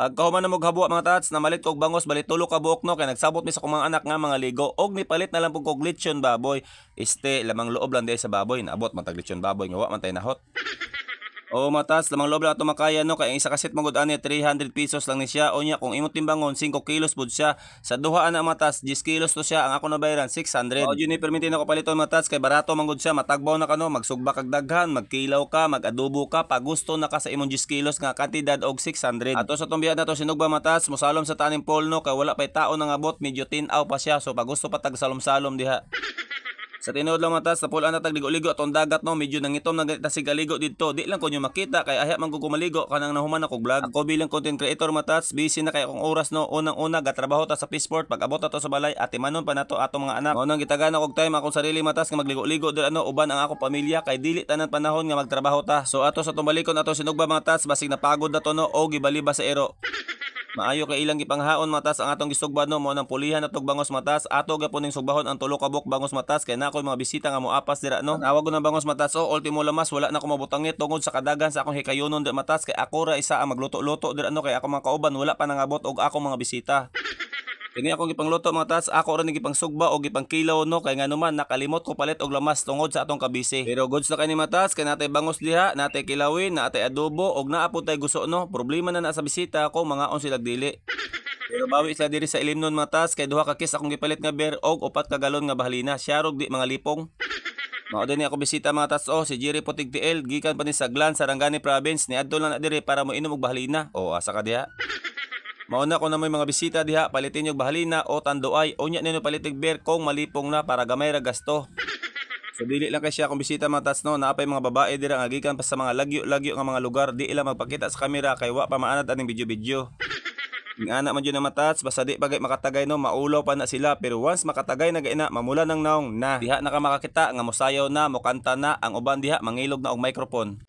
Pagkahuman na mo habwa mga tats, namalit kog bangos bali tulo ka buok no kay nagsabot mi sa kong mga anak nga mga ligo og nipalit na lang pug kog lechon baboy. Lamang loob lang di sa baboy, naabot man tag lechon baboy nga wa man tay nahot. O matas, lamang loob lang ato makaya no kay ang isa kaset magud ani 300 pesos lang ni siya. Unya kung imong timbangon 5 kilos pud siya. Sa duha ana matas 10 kilos to siya, ang ako nabayaran 600. O jud ni permitin ako paliton matas kay barato mangud siya, matagbaw na kano, magsugba kag daghan, magkilaw ka, magadobo ka, pag gusto na ka sa imong 10 kilos nga kantidad og 600. Ato sa tumbiyan nato sinugba matas, mosalom sa taning pole no kay wala pay tao nang abot, medyo tin-aw pa siya, so pag gusto pa tag salom-salom diha. Sa tinuod lang matas, napulaan na tagligo-ligo atong dagat no, medyo nangitom na ganita si galigo dito. Di lang ko nyo makita kay ahya man ko kumaligo kanang nahuman ako vlog. Ako bilang content creator matas, busy na kay akong oras no. Unang-una gatrabaho ta sa Peaceport, pag abot to sa balay atimanon pa nato atong mga anak. Unang gitagan ako time akong sarili matas nga magligo-ligo dira no, uban ang ako pamilya kay dili tanan panahon nga magtrabaho ta. So ato sa tumbalikon ato sinugba matas, basig napagod na to no o gibaliba sa ero. Maayo kay ilang gipanghaon matas ang atong gisugban no, mo nang pulihan atog bangos matas, ato gyapon ning sugbahon ang tulo ka buok bangos matas kay nakoy mga bisita nga moapas dira no. Nawag ko ng bangos matas o ultimo lamas wala na ko mabutangit tungod sa kadagan sa akong hikayonon dira matas kay ako ra isa ang magluto-luto dira no, kay ako mga kauban wala pa nangabot og akong mga bisita. Kini akong gipangluto mga tats, ako ra ni gipangsugba o gipangkilaw no kay nganuman nakalimot ko palit og lamas tungod sa atong kabisi. Pero goods na kani mga tats, kay natay bangos diha, natay kilawin, natay adobo og naapod tay gusto no. Problema na sa bisita ko mga on sila dili. Pero bawi sila diri sa ilim nun mga tats, kay duha ka kis akong gipalit nga beer og 4 ka galon nga bahalina. Siya rog di mga lipong. Mao din ako bisita mga tats si Jerry Putig TL gikan pa ni sa Glan Sarangani Province, niadto lang na diri para mo inom og bahalina. O asa ka diha? Mauna ko na may mga bisita diha, palitin yung bahalina o tanduay. Unya ninyo palitig beer kung malipong na para gamay ra gasto. So dili lang kay siya kung bisita mga tats no, naapay mga babae dira nga gikan pa sa mga lagyo-lagyo nga mga lugar, di ila magpakita sa kamera kay wa pa maanad aning video-video. Ing ana man yun na matats, basta di pagay makatagay no, maulaw pa na sila, pero once makatagay na gaina, mamula ng naong na. Diha na ka makakita nga mosayaw na, mokanta na, ang uban diha mangilog na og microphone.